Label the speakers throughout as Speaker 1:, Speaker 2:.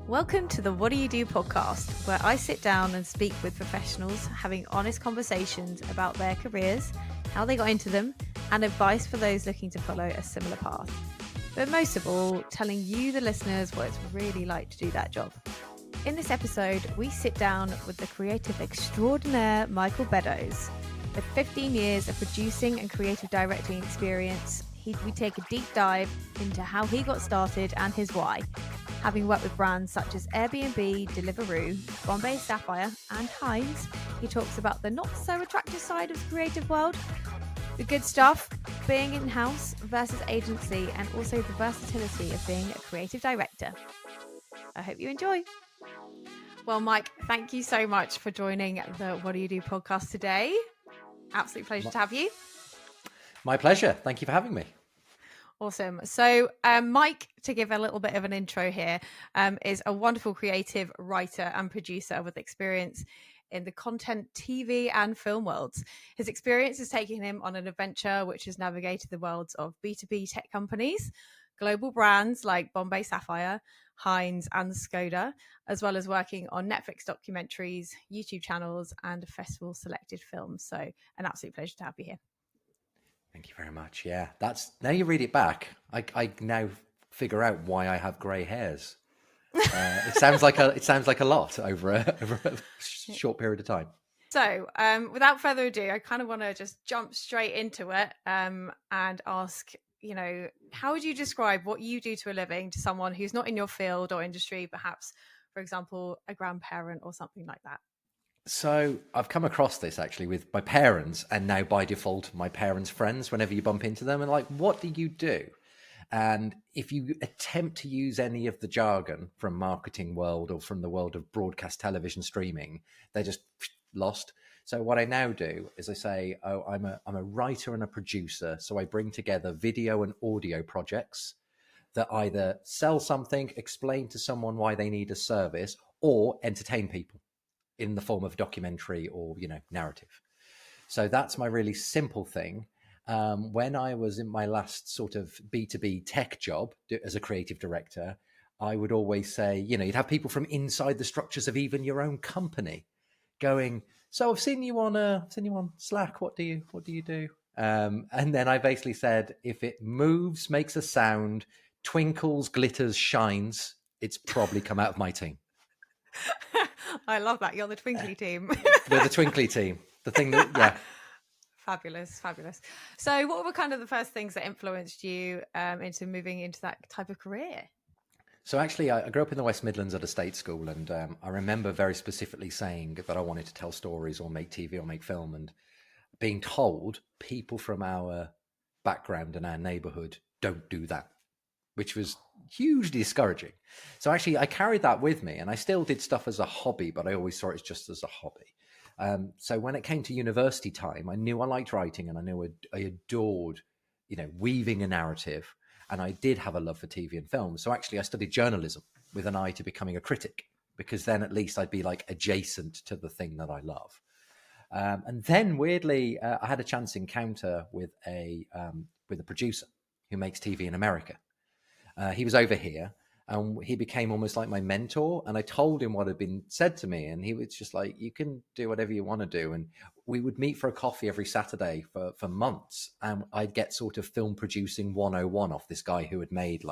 Speaker 1: Welcome to the Waddyado Podcast, where I sit down and speak with professionals having honest conversations about their careers, how they got into them, and advice for those looking to follow a similar path. But most of all, telling you, the listeners, what it's really like to do that job. In this episode, we sit down with the creative extraordinaire Michael Beddoes. With 15 years of producing and creative directing experience, we take a deep dive into how he got started and his why. Having worked with brands such as Airbnb, Deliveroo, Bombay Sapphire and Heinz, he talks about the not so attractive side of the creative world, the good stuff, being in-house versus agency, and also the versatility of being a creative director. I hope you enjoy. Well, Mike, thank you so much for joining the What Do You Do podcast today. Absolute pleasure to have you.
Speaker 2: My pleasure. Thank you for having me.
Speaker 1: Awesome. So Mike, to give a little bit of an intro here, is a wonderful creative writer and producer with experience in the content, TV and film worlds. His experience has taken him on an adventure which has navigated the worlds of B2B tech companies, global brands like Bombay Sapphire, Heinz and Skoda, as well as working on Netflix documentaries, YouTube channels and festival selected films. So an absolute pleasure to have you here.
Speaker 2: Thank you very much. Yeah, now you read it back. I now figure out why I have grey hairs. It sounds like a lot over a short period of time.
Speaker 1: So, without further ado, I kind of want to just jump straight into it and ask, how would you describe what you do to a living to someone who's not in your field or industry, perhaps, for example, a grandparent or something like that?
Speaker 2: So I've come across this actually with my parents, and now by default, my parents' friends, whenever you bump into them and like, what do you do? And if you attempt to use any of the jargon from marketing world or from the world of broadcast television streaming, they're just lost. So what I now do is I say, I'm a writer and a producer. So I bring together video and audio projects that either sell something, explain to someone why they need a service, or entertain people in the form of documentary or, narrative. So that's my really simple thing. When I was in my last sort of B2B tech job as a creative director, I would always say, you'd have people from inside the structures of even your own company going, so I've seen you on Slack. What do you do? And then I basically said, if it moves, makes a sound, twinkles, glitters, shines, it's probably come out of my team.
Speaker 1: I love that. You're the twinkly team.
Speaker 2: We're the twinkly team. The thing that, yeah.
Speaker 1: Fabulous. So what were kind of the first things that influenced you into moving into that type of career?
Speaker 2: So actually, I grew up in the West Midlands at a state school, and I remember very specifically saying that I wanted to tell stories or make TV or make film, and being told people from our background and our neighbourhood don't do that, which was hugely discouraging. So actually, I carried that with me, and I still did stuff as a hobby, but I always saw it just as a hobby. So when it came to university time, I knew I liked writing, and I knew I adored, weaving a narrative, and I did have a love for TV and film. So actually, I studied journalism with an eye to becoming a critic, because then at least I'd be like adjacent to the thing that I love. And then weirdly, I had a chance encounter with a producer who makes TV in America. He was over here, and he became almost like my mentor. And I told him what had been said to me, and he was just like, you can do whatever you want to do. And we would meet for a coffee every Saturday for months. And I'd get sort of film producing 101 off this guy who had made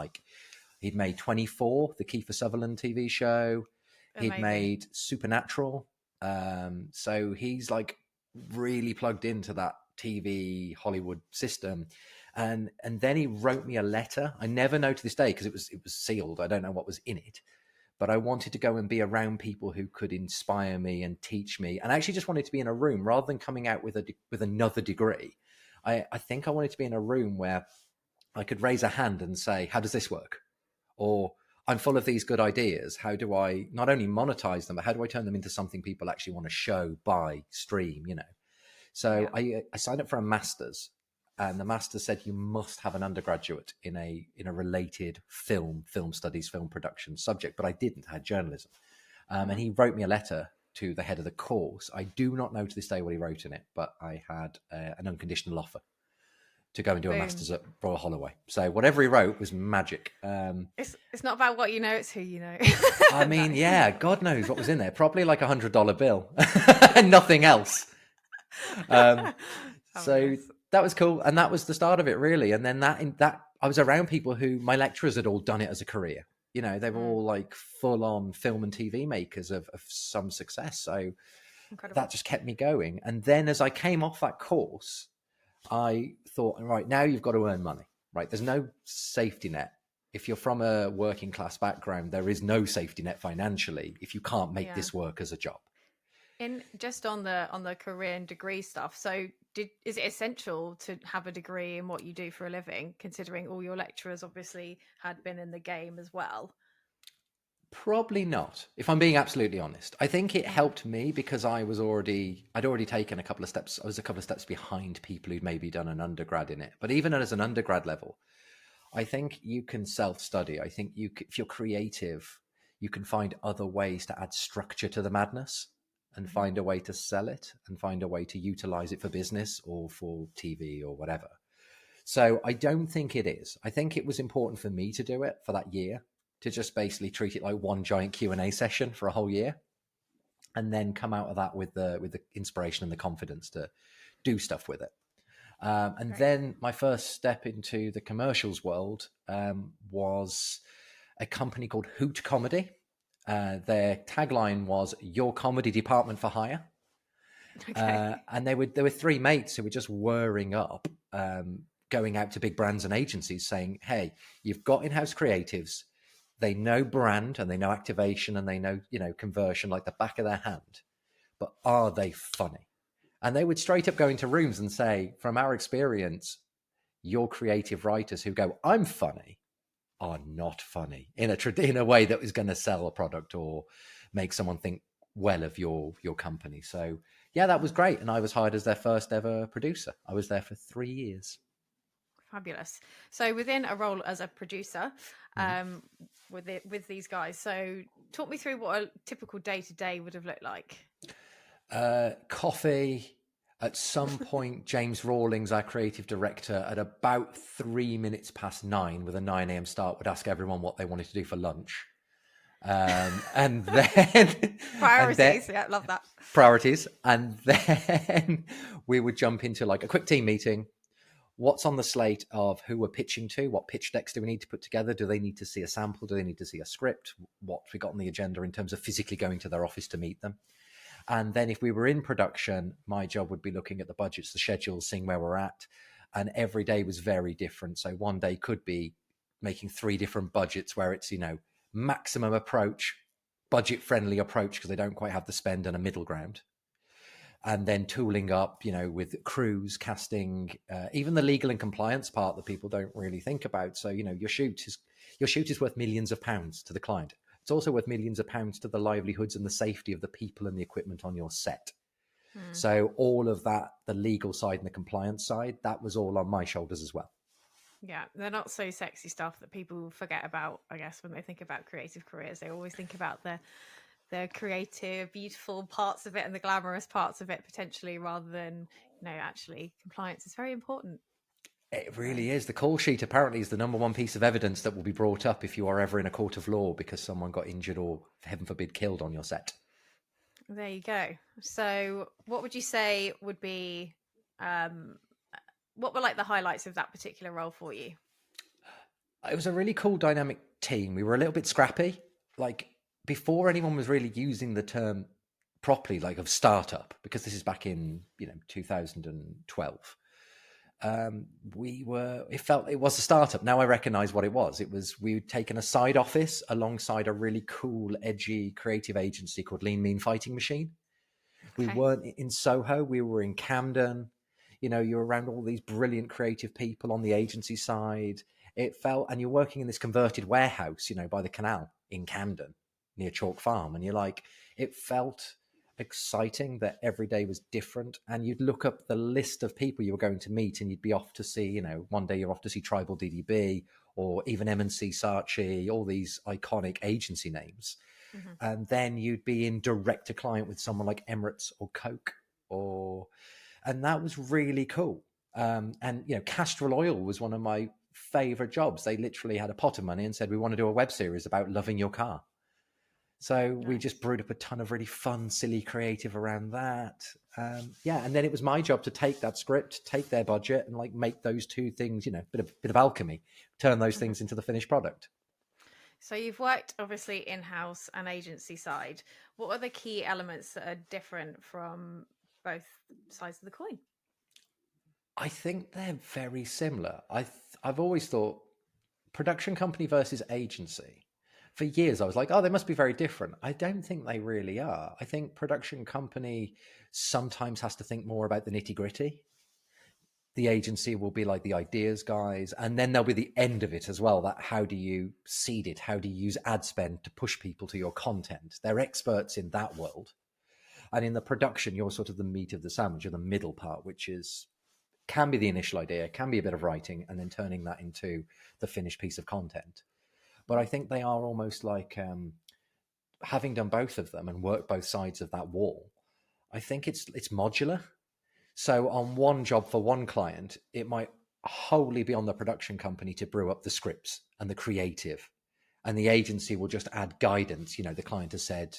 Speaker 2: he'd made 24, the Kiefer Sutherland TV show. Amazing. He'd made Supernatural. So he's like really plugged into that TV Hollywood system. And then he wrote me a letter. I never know to this day, because it was sealed. I don't know what was in it, but I wanted to go and be around people who could inspire me and teach me. And I actually just wanted to be in a room rather than coming out with another degree. I think I wanted to be in a room where I could raise a hand and say, how does this work? Or I'm full of these good ideas. How do I not only monetize them, but how do I turn them into something people actually want to show, buy, stream, So yeah. I signed up for a master's. And the master said you must have an undergraduate in a related film studies, film production subject. But I didn't. I had journalism. And he wrote me a letter to the head of the course. I do not know to this day what he wrote in it, but I had an unconditional offer to go and do a
Speaker 1: Boom.
Speaker 2: master's at Royal Holloway. So whatever he wrote was magic.
Speaker 1: It's not about what you know, it's who you know.
Speaker 2: I mean, yeah, God knows what was in there. Probably like $100 bill and nothing else. So that was cool. And that was the start of it, really. And then that I was around people who my lecturers had all done it as a career. You know, they were all like full on film and TV makers of some success. So
Speaker 1: incredible.
Speaker 2: that just kept me going. And then as I came off that course, I thought, right, now you've got to earn money, right? There's no safety net. If you're from a working class background, there is no safety net financially if you can't make this work as a job.
Speaker 1: In just on the career and degree stuff, so is it essential to have a degree in what you do for a living, considering all your lecturers obviously had been in the game as well?
Speaker 2: Probably not, if I'm being absolutely honest. I think it helped me because I'd already taken a couple of steps. I was a couple of steps behind people who'd maybe done an undergrad in it. But even as an undergrad level, I think you can self-study. I think if you're creative, you can find other ways to add structure to the madness and find a way to sell it and find a way to utilize it for business or for TV or whatever. So I don't think it is. I think it was important for me to do it for that year, to just basically treat it like one giant Q&A session for a whole year, and then come out of that with the inspiration and the confidence to do stuff with it. And then my first step into the commercials world was a company called Hoot Comedy. Their tagline was "Your comedy department for hire." Okay. And there were three mates who were just whirring up, going out to big brands and agencies saying, "Hey, you've got in-house creatives. They know brand and they know activation and they know, conversion like the back of their hand. But are they funny?" And they would straight up go into rooms and say, from our experience, your creative writers who go, "I'm funny," are not funny in a way that is going to sell a product or make someone think well of your company. So yeah, that was great. And I was hired as their first ever producer. I was there for 3 years.
Speaker 1: Fabulous. So within a role as a producer, with these guys, so talk me through what a typical day-to-day would have looked like.
Speaker 2: Coffee. At some point, James Rawlings, our creative director, at about 9:03 with a 9 a.m. start, would ask everyone what they wanted to do for lunch. And then
Speaker 1: priorities. Yeah, love that.
Speaker 2: Priorities. And then we would jump into like a quick team meeting. What's on the slate of who we're pitching to? What pitch decks do we need to put together? Do they need to see a sample? Do they need to see a script? What we got on the agenda in terms of physically going to their office to meet them? And then if we were in production, my job would be looking at the budgets, the schedules, seeing where we're at. And every day was very different. So one day could be making 3 different budgets where it's, maximum approach, budget friendly approach, because they don't quite have the spend and a middle ground. And then tooling up, with crews, casting, even the legal and compliance part that people don't really think about. So, your shoot is worth millions of pounds to the client. It's also worth millions of pounds to the livelihoods and the safety of the people and the equipment on your set. So all of that, the legal side and the compliance side, that was all on my shoulders as well.
Speaker 1: Yeah, they're not so sexy stuff that people forget about, I guess, when they think about creative careers. They always think about the creative, beautiful parts of it and the glamorous parts of it potentially, rather than, actually compliance is very important.
Speaker 2: It really is. The call sheet apparently is the number one piece of evidence that will be brought up if you are ever in a court of law because someone got injured or, heaven forbid, killed on your set.
Speaker 1: There you go. So what would you say would be, what were like the highlights of that particular role for you?
Speaker 2: It was a really cool dynamic team. We were a little bit scrappy. Like before anyone was really using the term properly, like of startup, because this is back in, 2012. It was a startup. Now I recognize what it was. We'd taken a side office alongside a really cool, edgy, creative agency called Lean Mean Fighting Machine. Okay. We weren't in Soho. We were in Camden. You're around all these brilliant creative people on the agency side. It felt, and you're working in this converted warehouse, by the canal in Camden near Chalk Farm. And you're like, it felt exciting that every day was different, and you'd look up the list of people you were going to meet and you'd be off to see, one day you're off to see Tribal DDB or even M&C Saatchi, all these iconic agency names. And then you'd be in direct to client with someone like Emirates or Coke and that was really cool. And, Castrol Oil was one of my favorite jobs. They literally had a pot of money and said, we want to do a web series about loving your car. So we just brewed up a ton of really fun, silly, creative around that. And then it was my job to take that script, take their budget, and like make those two things, bit of alchemy, turn those things into the finished product.
Speaker 1: So you've worked obviously in-house and agency side. What are the key elements that are different from both sides of the coin?
Speaker 2: I think they're very similar. I've always thought production company versus agency. For years, I was like, oh, they must be very different. I don't think they really are. I think production company sometimes has to think more about the nitty gritty. The agency will be like the ideas guys, and then there'll be the end of it as well. That how do you seed it? How do you use ad spend to push people to your content? They're experts in that world. And in the production, you're sort of the meat of the sandwich, or the middle part, which can be the initial idea, can be a bit of writing, and then turning that into the finished piece of content. But I think they are almost like, having done both of them and worked both sides of that wall, I think it's modular. So on one job for one client, it might wholly be on the production company to brew up the scripts and the creative, and the agency will just add guidance. The client has said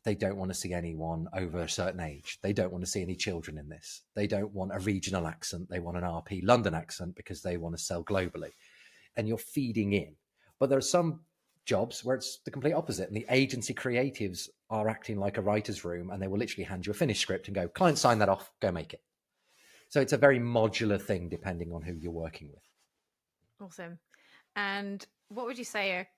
Speaker 2: they don't want to see anyone over a certain age. They don't want to see any children in this. They don't want a regional accent. They want an RP London accent because they want to sell globally. And you're feeding in. But there are some jobs where it's the complete opposite. And the agency creatives are acting like a writer's room, and they will literally hand you a finished script and go, client, sign that off, go make it. So it's a very modular thing depending on who you're working with.
Speaker 1: Awesome. And what would you say are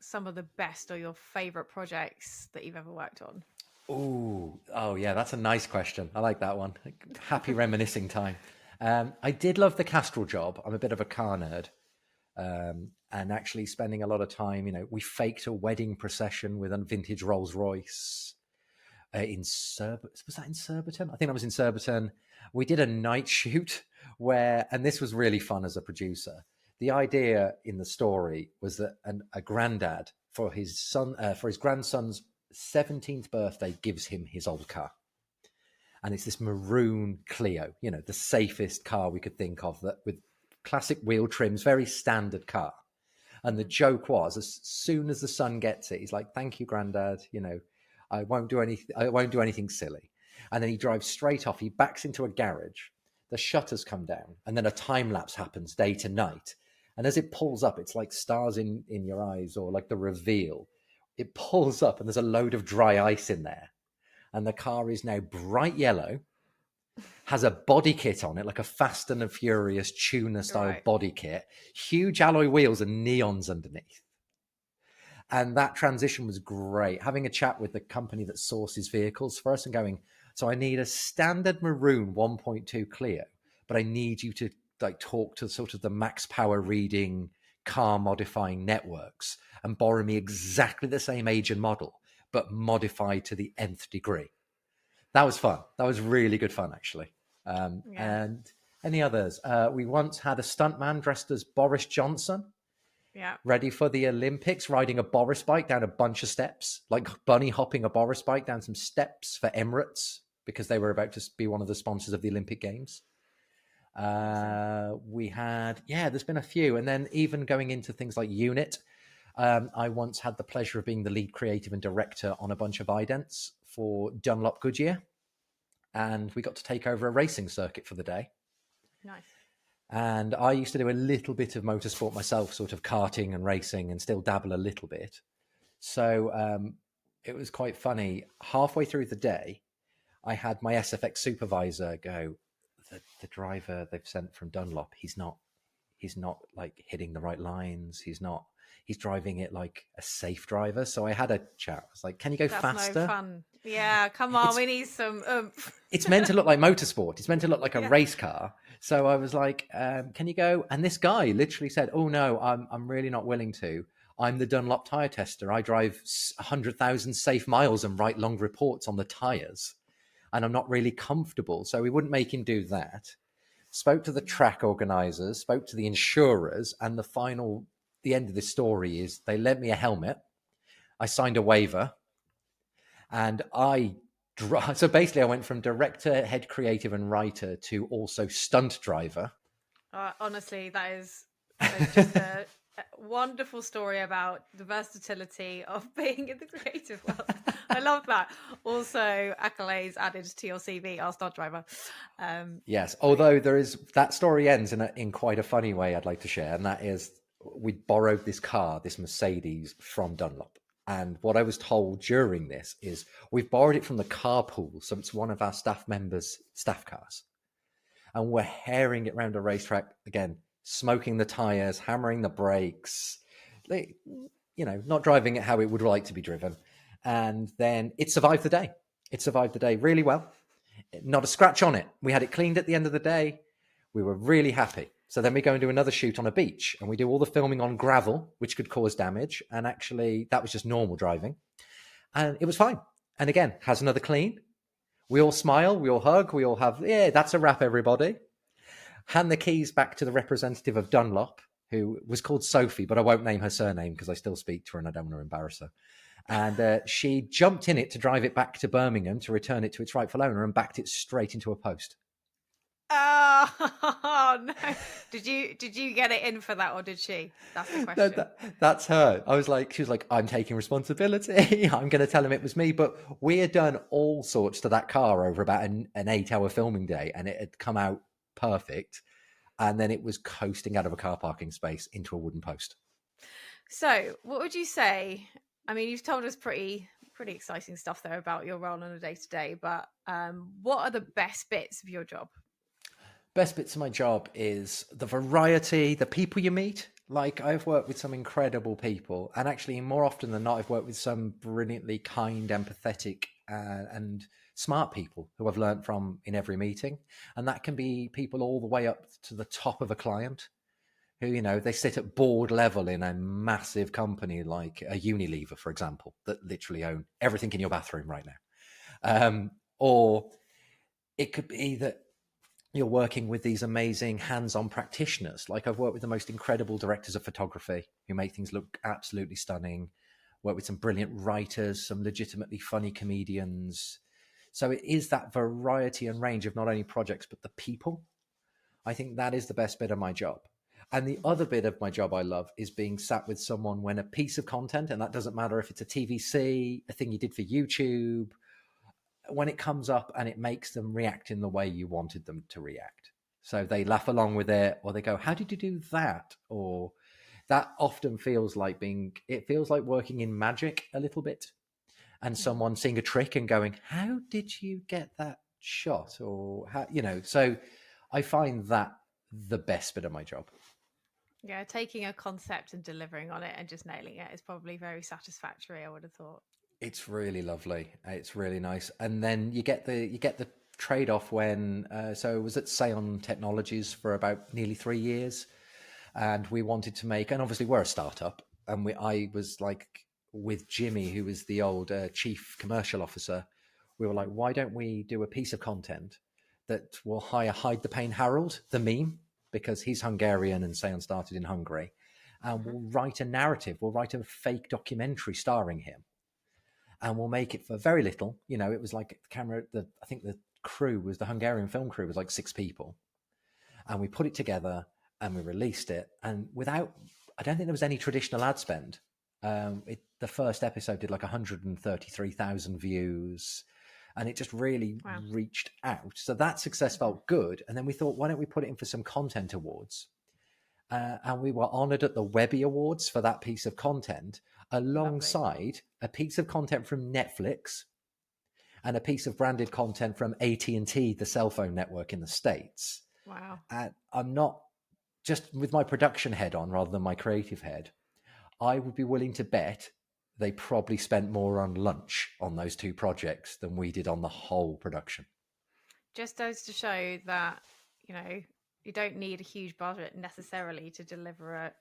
Speaker 1: some of the best or your favorite projects that you've ever worked on?
Speaker 2: Oh yeah, that's a nice question. I like that one. Happy reminiscing time. I did love the Castrol job. I'm a bit of a car nerd. And actually spending a lot of time, we faked a wedding procession with a vintage Rolls Royce was that in Surbiton? I think that was in Surbiton. We did a night shoot and this was really fun as a producer. The idea in the story was that a granddad for his grandson's 17th birthday gives him his old car. And it's this maroon Clio, the safest car we could think of, that with classic wheel trims, very standard car. And the joke was, as soon as the son gets it, he's like, thank you, granddad. I won't do anything silly. And then he drives straight off. He backs into a garage. The shutters come down, and then a time lapse happens day to night. And as it pulls up, it's like stars in your eyes, or like the reveal. It pulls up and there's a load of dry ice in there. And the car is now bright yellow, has a body kit on it, like a Fast and the Furious tuner style body kit, huge alloy wheels and neons underneath. And that transition was great. Having a chat with the company that sources vehicles for us and going, so I need a standard maroon 1.2 Clio, but I need you to talk to sort of the max power reading car modifying networks and borrow me exactly the same age and model, but modified to the nth degree. That was fun. That was really good fun, actually. And any others? We once had a stuntman dressed as Boris Johnson.
Speaker 1: Yeah.
Speaker 2: Ready for the Olympics, riding a Boris bike down a bunch of steps, like bunny hopping a Boris bike down some steps for Emirates, because they were about to be one of the sponsors of the Olympic Games. We had, there's been a few. And then even going into things like Unit, I once had the pleasure of being the lead creative and director on a bunch of idents for Dunlop Goodyear. And we got to take over a racing circuit for the day.
Speaker 1: Nice.
Speaker 2: And I used to do a little bit of motorsport myself, sort of karting and racing, and still dabble a little bit. So it was quite funny. Halfway through the day, I had my SFX supervisor go, the driver they've sent from Dunlop, he's not like hitting the right lines. He's driving it like a safe driver. So I had a chat. I was like, can you go faster?
Speaker 1: No fun. Yeah, come on, we need some oomph.
Speaker 2: It's meant to look like motorsport. It's meant to look like a race car. So I was like, can you go? And this guy literally said, oh no, I'm really not willing to. I'm the Dunlop tire tester. I drive 100,000 safe miles and write long reports on the tires. And I'm not really comfortable. So we wouldn't make him do that. Spoke to the track organizers, spoke to the insurers, and the end of the story is they lent me a helmet. I signed a waiver, and I So basically, I went from director, head creative, and writer to also stunt driver.
Speaker 1: Honestly, that is just a wonderful story about the versatility of being in the creative world. I love that. Also, accolades added to your CV, our stunt driver.
Speaker 2: Yes, although that story ends in quite a funny way I'd like to share, and that is we borrowed this car, this Mercedes, from Dunlop. And what I was told during this is we've borrowed it from the carpool, so it's one of our staff members' staff cars. And we're herring it around a racetrack, again, smoking the tyres, hammering the brakes, not driving it how it would like to be driven. And then it survived the day. It survived the day really well. Not a scratch on it. We had it cleaned at the end of the day. We were really happy. So then we go and do another shoot on a beach, and we do all the filming on gravel, which could cause damage. And actually, that was just normal driving. And it was fine. And again, has another clean. We all smile, we all hug, we all have, that's a wrap, everybody. Hand the keys back to the representative of Dunlop, who was called Sophie, but I won't name her surname because I still speak to her and I don't want to embarrass her. And she jumped in it to drive it back to Birmingham to return it to its rightful owner and backed it straight into a post.
Speaker 1: Oh no! Did you get it in for that, or did she? That's the question.
Speaker 2: No, that's her. She was like, I'm taking responsibility. I'm going to tell him it was me. But we had done all sorts to that car over about an 8-hour filming day, and it had come out perfect. And then it was coasting out of a car parking space into a wooden post.
Speaker 1: So, what would you say? I mean, you've told us pretty exciting stuff there about your role on a day-to-day. But what are the best bits of your job?
Speaker 2: Best bits of my job is the variety, the people you meet. Like, I've worked with some incredible people, and actually more often than not, I've worked with some brilliantly kind, empathetic and smart people who I've learned from in every meeting. And that can be people all the way up to the top of a client who, they sit at board level in a massive company like a Unilever, for example, that literally own everything in your bathroom right now. Or it could be that you're working with these amazing hands-on practitioners. Like, I've worked with the most incredible directors of photography who make things look absolutely stunning. Worked with some brilliant writers, some legitimately funny comedians. So it is that variety and range of not only projects, but the people. I think that is the best bit of my job. And the other bit of my job I love is being sat with someone when a piece of content, and that doesn't matter if it's a TVC, a thing you did for YouTube, when it comes up and it makes them react in the way you wanted them to react. So they laugh along with it, or they go, how did you do that? Or that often feels like working in magic a little bit, and someone seeing a trick and going, how did you get that shot? Or how, so I find that the best bit of my job.
Speaker 1: Yeah, taking a concept and delivering on it and just nailing it is probably very satisfactory, I would have thought.
Speaker 2: It's really lovely. It's really nice. And then you get the trade-off when, so I was at Seon Technologies for about nearly 3 years, and we wanted to make, and obviously we're a startup, and I was like with Jimmy, who was the old chief commercial officer, we were like, why don't we do a piece of content that will hide the pain Harold, the meme, because he's Hungarian and Seon started in Hungary, and we'll write a narrative, we'll write a fake documentary starring him. And we'll make it for very little. It was like the camera, I think the Hungarian film crew was like 6 people. And we put it together and we released it. And I don't think there was any traditional ad spend. The first episode did like 133,000 views. And it just really reached out. So that success felt good. And then we thought, why don't we put it in for some content awards? And we were honored at the Webby Awards for that piece of content, alongside a piece of content from Netflix and a piece of branded content from AT&T, the cell phone network in the States.
Speaker 1: Wow.
Speaker 2: And I'm not, just with my production head on rather than my creative head, I would be willing to bet they probably spent more on lunch on those 2 projects than we did on the whole production.
Speaker 1: Just goes to show that, you don't need a huge budget necessarily to deliver a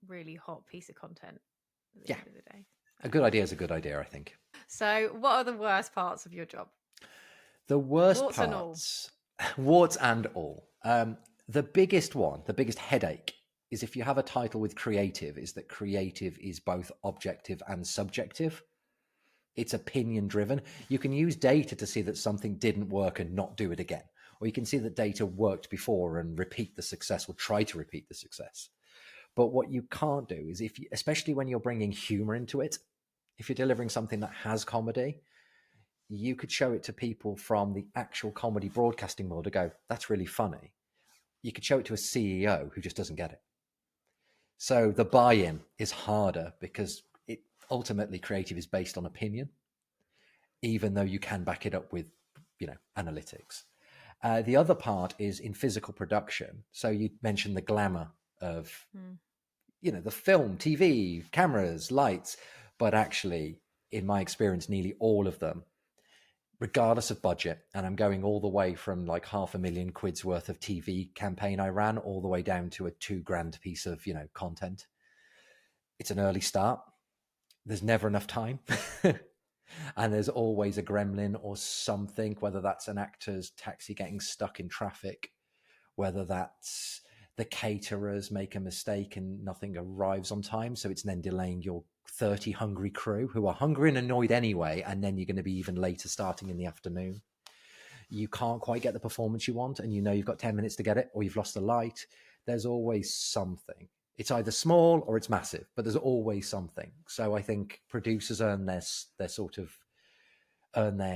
Speaker 1: really hot piece of content at the end of the day.
Speaker 2: A good idea is a good idea, I think.
Speaker 1: So what are the worst parts of your job?
Speaker 2: The worst parts, warts and all. The biggest one, the biggest headache is if you have a title with creative, is that creative is both objective and subjective. It's opinion driven. You can use data to see that something didn't work and not do it again. Or you can see that data worked before and repeat the success or try to repeat the success. But what you can't do is, especially when you're bringing humor into it, if you're delivering something that has comedy, you could show it to people from the actual comedy broadcasting world to go, that's really funny. You could show it to a CEO who just doesn't get it. So the buy-in is harder because it ultimately creative is based on opinion, even though you can back it up with, analytics. The other part is in physical production. So you mentioned the glamour of, the film, TV, cameras, lights, but actually, in my experience, nearly all of them, regardless of budget, and I'm going all the way from like £500,000 worth of TV campaign I ran all the way down to a £2,000 piece of, content. It's an early start. There's never enough time. And there's always a gremlin or something, whether that's an actor's taxi getting stuck in traffic, whether that's the caterers make a mistake and nothing arrives on time. So it's then delaying your 30 hungry crew who are hungry and annoyed anyway. And then you're going to be even later starting in the afternoon. You can't quite get the performance you want. And you've got 10 minutes to get it, or you've lost the light. There's always something. It's either small or it's massive, but there's always something. So I think producers earn their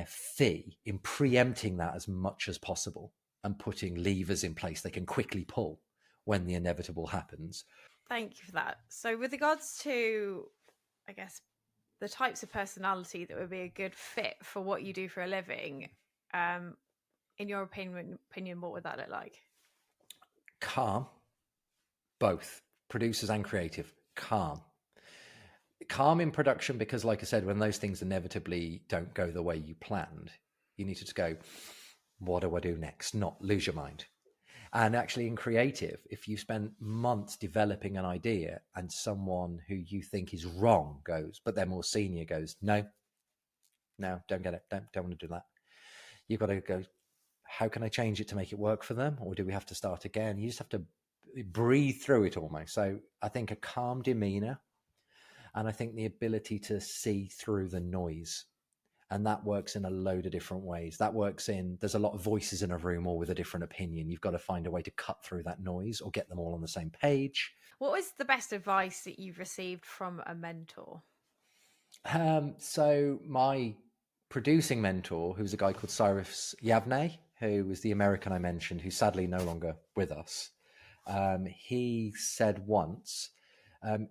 Speaker 2: fee in preempting that as much as possible and putting levers in place they can quickly pull when the inevitable happens.
Speaker 1: Thank you for that. So with regards to, I guess, the types of personality that would be a good fit for what you do for a living, in your opinion, what would that look like?
Speaker 2: Calm, both producers and creative. Calm in production, because like I said, when those things inevitably don't go the way you planned, you need to just go, what do I do next? Not lose your mind. And actually in creative, if you spend months developing an idea and someone who you think is wrong goes, but they're more senior, goes, no, don't get it. Don't want to do that. You've got to go, how can I change it to make it work for them? Or do we have to start again? You just have to breathe through it almost. So I think a calm demeanor, and I think the ability to see through the noise. And that works in a load of different ways. That works there's a lot of voices in a room, all with a different opinion. You've got to find a way to cut through that noise or get them all on the same page.
Speaker 1: What was the best advice that you've received from a mentor?
Speaker 2: So my producing mentor, who's a guy called Cyrus Yavneh, who was the American I mentioned, who's sadly no longer with us. He said once,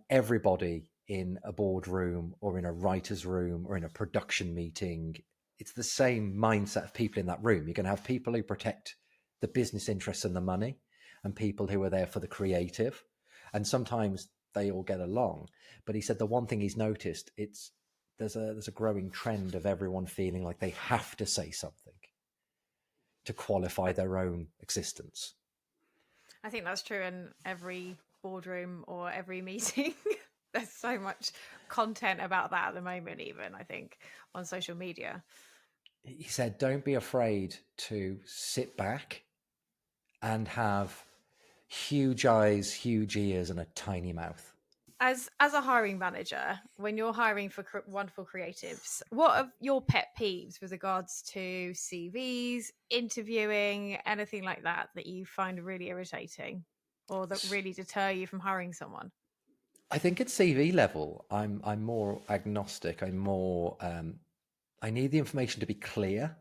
Speaker 2: everybody in a boardroom or in a writer's room or in a production meeting, it's the same mindset of people in that room. You're going to have people who protect the business interests and the money, and people who are there for the creative. And sometimes they all get along. But he said the one thing he's noticed, there's a growing trend of everyone feeling like they have to say something to qualify their own existence.
Speaker 1: I think that's true in every boardroom or every meeting. There's so much content about that at the moment, even, I think, on social media.
Speaker 2: He said, don't be afraid to sit back and have huge eyes, huge ears, and a tiny mouth.
Speaker 1: As a hiring manager, when you're hiring for wonderful creatives, what are your pet peeves with regards to CVs, interviewing, anything like that you find really irritating or that really deter you from hiring someone?
Speaker 2: I think at CV level, I'm more agnostic. I'm more, I need the information to be clear,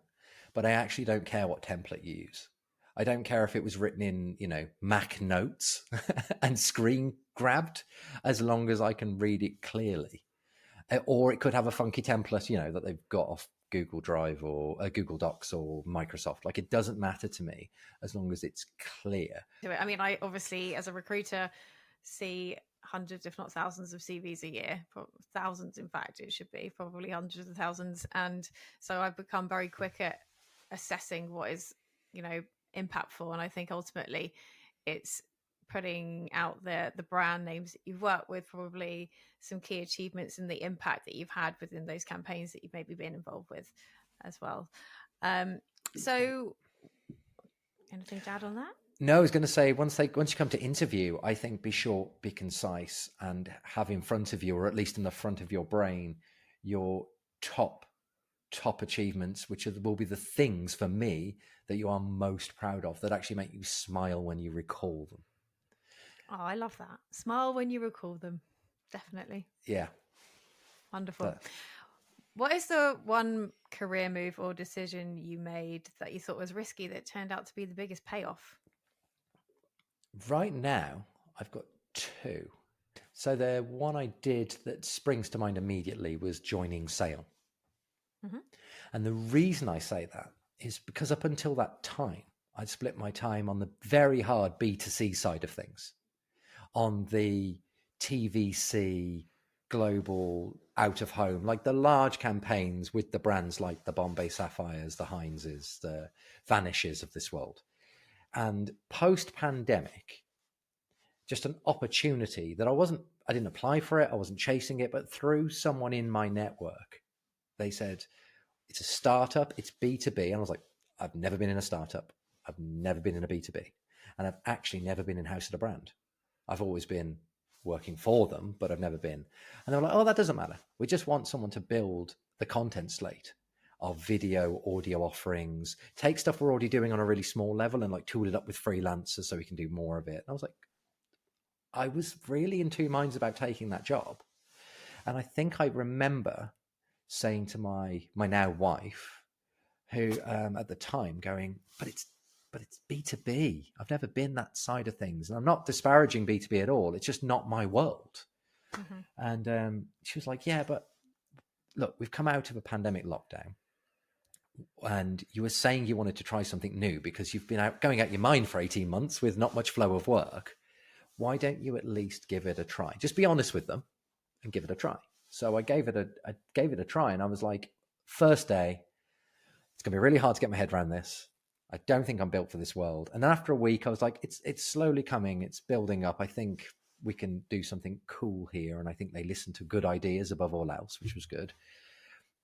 Speaker 2: but I actually don't care what template you use. I don't care if it was written in, Mac notes and screen grabbed, as long as I can read it clearly. Or it could have a funky template, that they've got off Google Drive or Google Docs or Microsoft. Like, it doesn't matter to me as long as it's clear.
Speaker 1: I mean, I obviously, as a recruiter, see hundreds, if not thousands of CVs a year, thousands, in fact, it should be probably hundreds of thousands. And so I've become very quick at assessing what is, impactful. And I think ultimately it's putting out the brand names that you've worked with, probably some key achievements and the impact that you've had within those campaigns that you've maybe been involved with as well. So anything to add on that?
Speaker 2: No, I was going to say, once you come to interview, I think be short, be concise, and have in front of you, or at least in the front of your brain, your top achievements, which will be the things for me that you are most proud of, that actually make you smile when you recall them.
Speaker 1: Oh, I love that. Smile when you recall them. Definitely.
Speaker 2: Yeah.
Speaker 1: Wonderful. What is the one career move or decision you made that you thought was risky that turned out to be the biggest payoff?
Speaker 2: Right now, I've got two. So the one I did that springs to mind immediately was joining Sale. Mm-hmm. And the reason I say that is because up until that time, I'd split my time on the very hard B2C side of things, on the TVC, global, out of home, like the large campaigns with the brands like the Bombay Sapphires, the Heinzes, the Vanishes of this world. And post-pandemic, just an opportunity that I didn't apply for it, I wasn't chasing it, but through someone in my network, they said, it's a startup, it's B2B. And I was like, I've never been in a startup. I've never been in a B2B. And I've actually never been in-house at a brand. I've always been working for them, but I've never been. And they were like, oh, that doesn't matter. We just want someone to build the content slate of video, audio offerings, take stuff we're already doing on a really small level and like tool it up with freelancers so we can do more of it. And I was like, I was really in two minds about taking that job. And I think I remember saying to my now wife, who at the time going, but it's B2B. I've never been that side of things. And I'm not disparaging B2B at all. It's just not my world. Mm-hmm. And she was like, yeah, but look, we've come out of a pandemic lockdown. And you were saying you wanted to try something new because you've been going out your mind for 18 months with not much flow of work. Why don't you at least give it a try? Just be honest with them and give it a try. So I gave it a try, and I was like, first day, it's going to be really hard to get my head around this. I don't think I'm built for this world. And then after a week, I was like, it's slowly coming. It's building up. I think we can do something cool here. And I think they listened to good ideas above all else, which was good.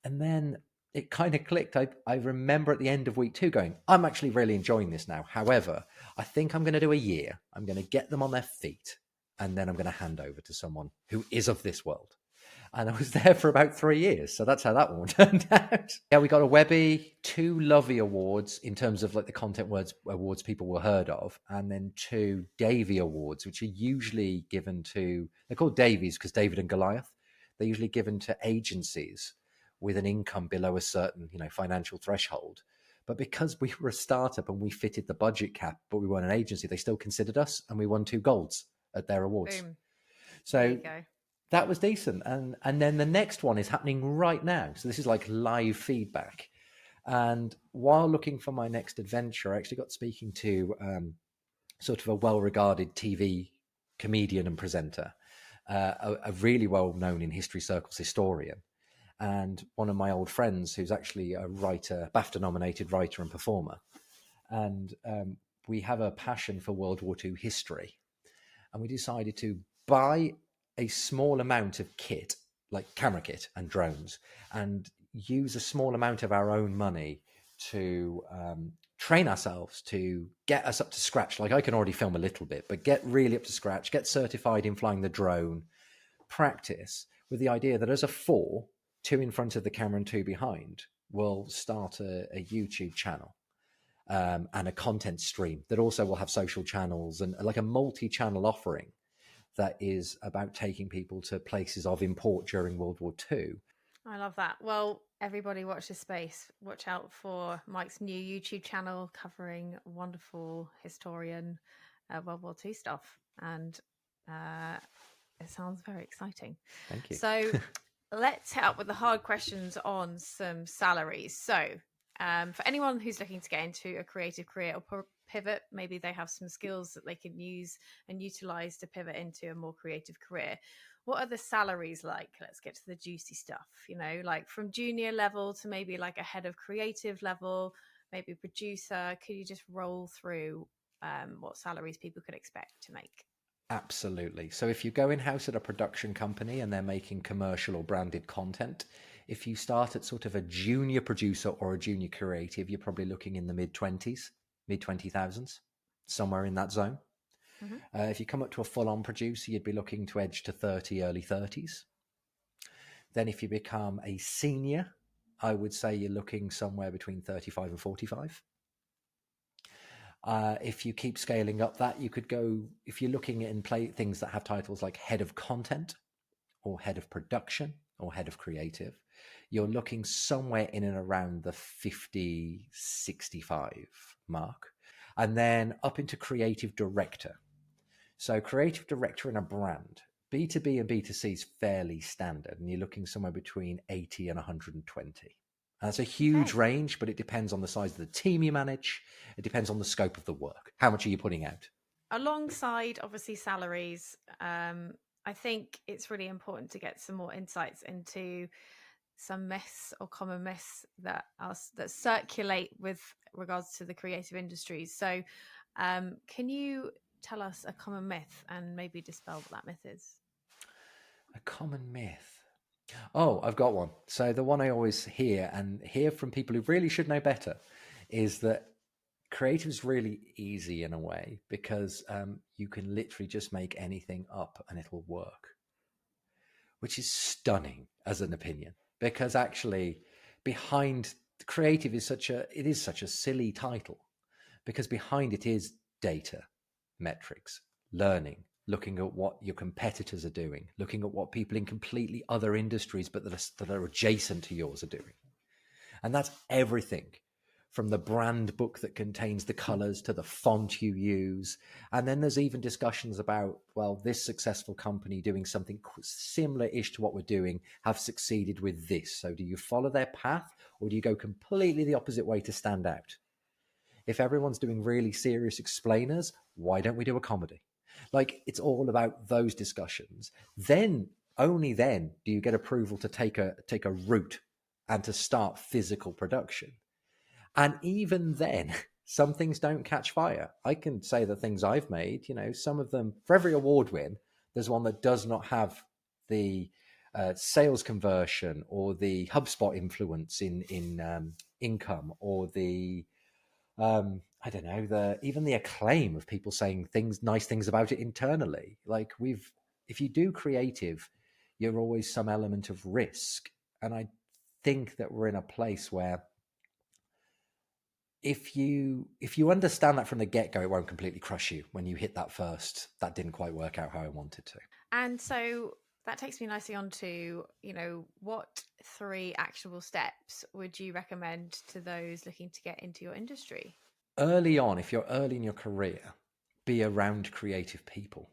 Speaker 2: And then it kind of clicked. I remember at the end of week 2 going, I'm actually really enjoying this now. However, I think I'm going to do a year. I'm going to get them on their feet, and then I'm going to hand over to someone who is of this world. And I was there for about 3 years. So that's how that one turned out. Yeah, we got a Webby, 2 Lovey Awards in terms of like the content awards people were heard of, and then 2 Davy Awards, which are usually given to, they're called Davies because David and Goliath. They're usually given to agencies with an income below a certain, financial threshold. But because we were a startup and we fitted the budget cap, but we weren't an agency, they still considered us, and we won 2 golds at their awards.
Speaker 1: Boom.
Speaker 2: So
Speaker 1: there you go.
Speaker 2: That was decent. And then the next one is happening right now. So this is like live feedback. And while looking for my next adventure, I actually got speaking to sort of a well-regarded TV comedian and presenter, a really well-known in history circles historian, and one of my old friends who's actually a writer, BAFTA-nominated writer and performer. And we have a passion for World War II history. And we decided to buy a small amount of kit, like camera kit and drones, and use a small amount of our own money to train ourselves to get us up to scratch. Like I can already film a little bit, but get really up to scratch, get certified in flying the drone, practice with the idea that as a 4, 2 in front of the camera and 2 behind, we'll start a YouTube channel and a content stream that also will have social channels and like a multi-channel offering that is about taking people to places of import during World War II.
Speaker 1: I love that. Well, everybody watch this space. Watch out for Mike's new YouTube channel covering wonderful historian World War II stuff. And it sounds very exciting.
Speaker 2: Thank you.
Speaker 1: So let's hit up with the hard questions on some salaries. So for anyone who's looking to get into a creative career or pivot, maybe they have some skills that they can use and utilize to pivot into a more creative career. What are the salaries like? Let's get to the juicy stuff, like from junior level to maybe like a head of creative level, maybe producer. Could you just roll through what salaries people could expect to make?
Speaker 2: Absolutely. So if you go in-house at a production company and they're making commercial or branded content, if you start at sort of a junior producer or a junior creative, you're probably looking in the mid-20s. Mid-20,000s, somewhere in that zone. Mm-hmm. If you come up to a full-on producer, you'd be looking to edge to 30, early 30s. Then if you become a senior, I would say you're looking somewhere between 35 and 45. If you keep scaling up that, you could go, if you're looking in things that have titles like head of content or head of production or head of creative, you're looking somewhere in and around the 50, 65 mark. And then up into creative director. So creative director in a brand, B2B and B2C is fairly standard, and you're looking somewhere between 80 and 120. That's a huge range, but it depends on the size of the team you manage. It depends on the scope of the work. How much are you putting out?
Speaker 1: Alongside, obviously, salaries, I think it's really important to get some more insights into some myths or common myths that circulate with regards to the creative industries. So can you tell us a common myth and maybe dispel what that myth is?
Speaker 2: A common myth. Oh, I've got one. So the one I always hear from people who really should know better is that creative is really easy in a way because you can literally just make anything up and it'll work, which is stunning as an opinion, because actually behind creative is such a silly title, because behind it is data, metrics, learning, looking at what your competitors are doing, looking at what people in completely other industries but that are adjacent to yours are doing. And that's everything from the brand book that contains the colors to the font you use. And then there's even discussions about, well, this successful company doing something similar-ish to what we're doing have succeeded with this. So do you follow their path or do you go completely the opposite way to stand out? If everyone's doing really serious explainers, why don't we do a comedy? Like, it's all about those discussions. Then, only then, do you get approval to take a route and to start physical production. And even then, some things don't catch fire. I can say the things I've made, some of them, for every award win, there's one that does not have the sales conversion or the HubSpot influence in income, or the I don't know, even the acclaim of people saying nice things about it internally. Like, if you do creative, you're always some element of risk. And I think that we're in a place where if you understand that from the get-go, it won't completely crush you when you hit that didn't quite work out how I wanted to.
Speaker 1: And so that takes me nicely on to, what 3 actionable steps would you recommend to those looking to get into your industry?
Speaker 2: Early on, if you're early in your career, be around creative people.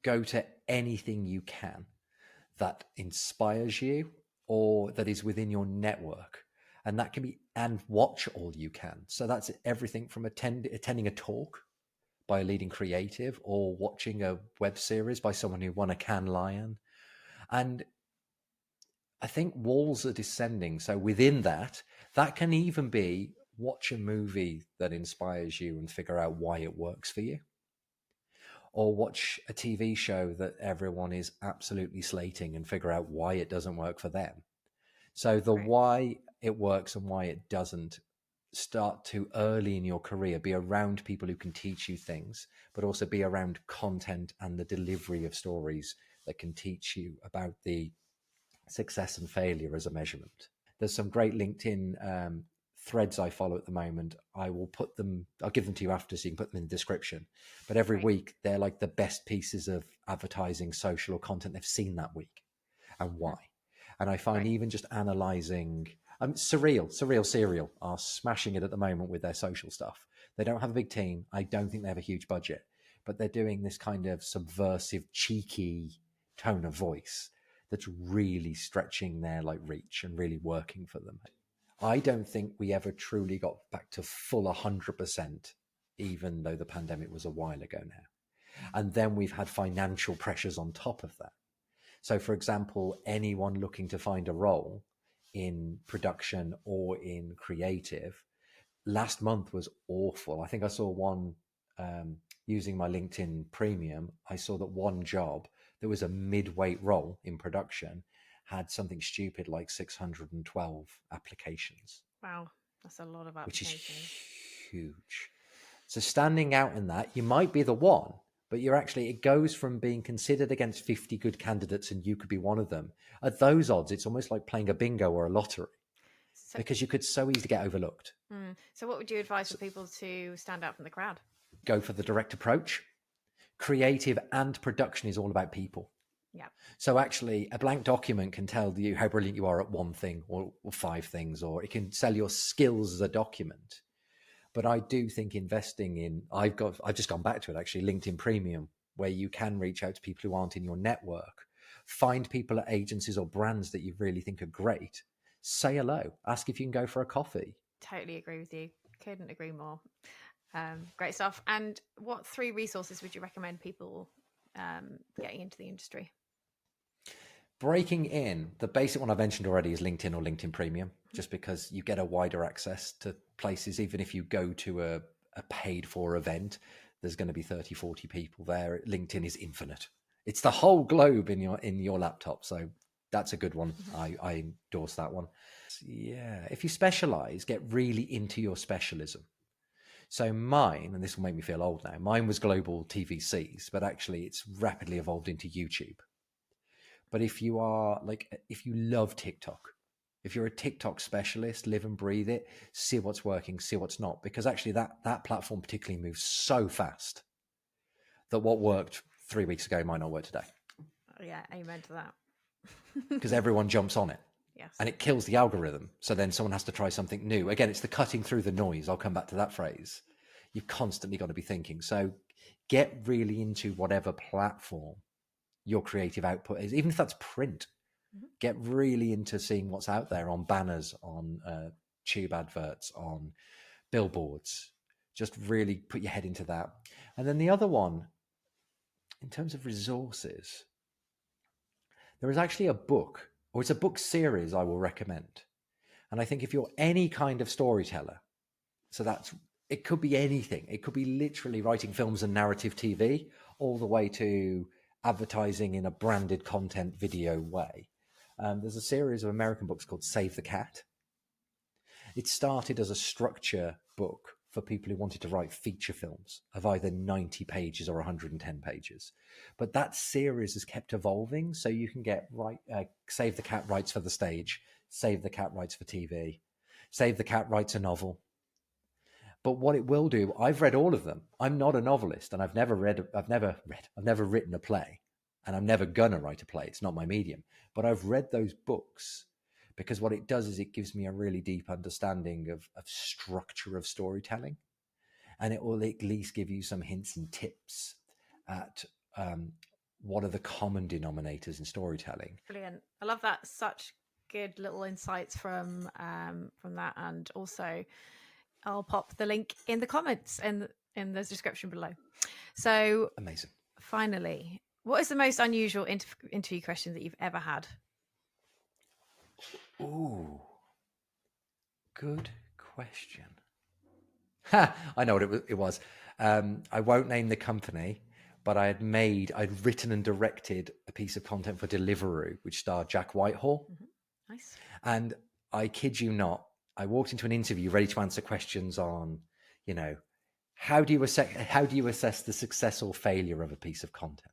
Speaker 2: Go to anything you can that inspires you or that is within your network. And that can be, and watch all you can. So that's everything from attending a talk by a leading creative, or watching a web series by someone who won a Cannes Lion. And I think walls are descending. So within that can even be watch a movie that inspires you and figure out why it works for you. Or watch a TV show that everyone is absolutely slating and figure out why it doesn't work for them. So the why it works and why it doesn't, start to early in your career. Be around people who can teach you things, but also be around content and the delivery of stories that can teach you about the success and failure as a measurement. There's some great LinkedIn threads I follow at the moment. I'll give them to you after so you can put them in the description. But every week, they're like the best pieces of advertising, social, or content they've seen that week and why. And I find even just analyzing, Serial are smashing it at the moment with their social stuff. They don't have a big team. I don't think they have a huge budget, but they're doing this kind of subversive, cheeky tone of voice that's really stretching their reach and really working for them. I don't think we ever truly got back to full 100%, even though the pandemic was a while ago now. And then we've had financial pressures on top of that. So, for example, anyone looking to find a role in production or in creative, last month was awful. I think I saw one using my LinkedIn Premium. I saw that one job that was a mid-weight role in production had something stupid like 612 applications.
Speaker 1: Wow, that's a lot of applications.
Speaker 2: Which is huge. So standing out in that, you might be the one, but it goes from being considered against 50 good candidates and you could be one of them. At those odds, it's almost like playing a bingo or a lottery, because you could so easily get overlooked.
Speaker 1: So what would you advise for people to stand out from the crowd?
Speaker 2: Go for the direct approach. Creative and production is all about people.
Speaker 1: Yeah.
Speaker 2: So actually, a blank document can tell you how brilliant you are at one thing or 5 things, or it can sell your skills as a document. But I do think investing in, I've just gone back to it actually, LinkedIn Premium, where you can reach out to people who aren't in your network, find people at agencies or brands that you really think are great, say hello, ask if you can go for a coffee.
Speaker 1: Totally agree with you. Couldn't agree more. Great stuff. And what 3 resources would you recommend people getting into the industry?
Speaker 2: Breaking in, the basic one I mentioned already is LinkedIn or LinkedIn Premium, just because you get a wider access to places. Even if you go to a paid for event, there's going to be 30, 40 people there. LinkedIn is infinite. It's the whole globe in your laptop. So that's a good one. I endorse that one. Yeah. If you specialize, get really into your specialism. So mine, and this will make me feel old now, mine was global TVCs, but actually it's rapidly evolved into YouTube. But if you love TikTok, if you're a TikTok specialist, live and breathe it, see what's working, see what's not, because actually that platform particularly moves so fast that what worked 3 weeks ago might not work today.
Speaker 1: Yeah, amen to that.
Speaker 2: Because everyone jumps on it.
Speaker 1: Yes.
Speaker 2: And it kills the algorithm. So then someone has to try something new. Again, it's the cutting through the noise. I'll come back to that phrase. You've constantly got to be thinking. So get really into whatever platform your creative output is, even if that's print. Get really into seeing what's out there on banners, on tube adverts, on billboards. Just really put your head into that. And then the other one, in terms of resources, there is actually a book, or it's a book series I will recommend. And I think if you're any kind of storyteller, it could be anything. It could be literally writing films and narrative TV, all the way to advertising in a branded content video way. There's a series of American books called Save the Cat. It started as a structure book for people who wanted to write feature films of either 90 pages or 110 pages. But that series has kept evolving. So you can get Save the Cat writes for the stage, Save the Cat writes for TV, Save the Cat writes a novel. But what it will do, I've read all of them. I'm not a novelist, and I've never written a play, and I'm never gonna write a play. It's not my medium. But I've read those books because what it does is it gives me a really deep understanding of structure of storytelling, and it will at least give you some hints and tips at what are the common denominators in storytelling.
Speaker 1: Brilliant. I love that. Such good little insights from that, and also I'll pop the link in the comments and in the description below. So
Speaker 2: amazing.
Speaker 1: Finally, what is the most unusual interview question that you've ever had?
Speaker 2: Ooh, good question. I know what it was. I won't name the company, but I'd written and directed a piece of content for Deliveroo, which starred Jack Whitehall.
Speaker 1: Nice.
Speaker 2: And I kid you not, I walked into an interview ready to answer questions on, how do you assess the success or failure of a piece of content?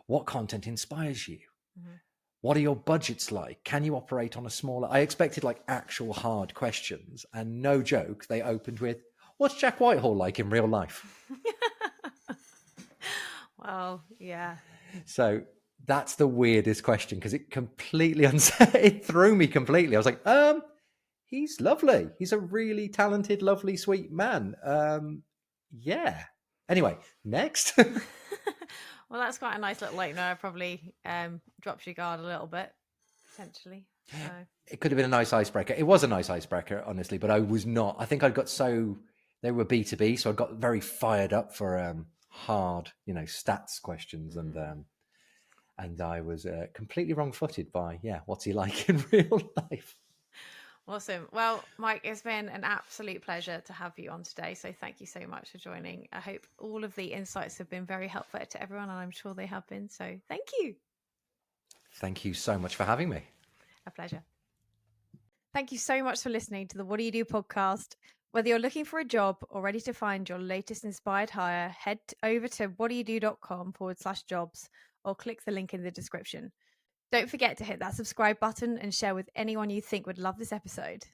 Speaker 2: What content inspires you? Mm-hmm. What are your budgets like? Can you operate on a smaller? I expected actual hard questions, and no joke, they opened with, what's Jack Whitehall like in real life?
Speaker 1: Well, yeah.
Speaker 2: So that's the weirdest question, because it completely it threw me completely. I was like, he's lovely. He's a really talented, lovely, sweet man. Yeah. Anyway, next.
Speaker 1: Well, that's quite a nice little I probably drops your guard a little bit, potentially. So.
Speaker 2: It could have been a nice icebreaker. It was a nice icebreaker, honestly, but I was not. I think I got they were B2B, so I got very fired up for hard, stats questions, and I was completely wrong-footed by, what's he like in real life?
Speaker 1: Awesome. Well, Mike, it's been an absolute pleasure to have you on today. So thank you so much for joining. I hope all of the insights have been very helpful to everyone, and I'm sure they have been. So thank you.
Speaker 2: Thank you so much for having me.
Speaker 1: A pleasure. Thank you so much for listening to the What Do You Do podcast. Whether you're looking for a job or ready to find your latest inspired hire, head over to waddyado.com/jobs or click the link in the description. Don't forget to hit that subscribe button and share with anyone you think would love this episode.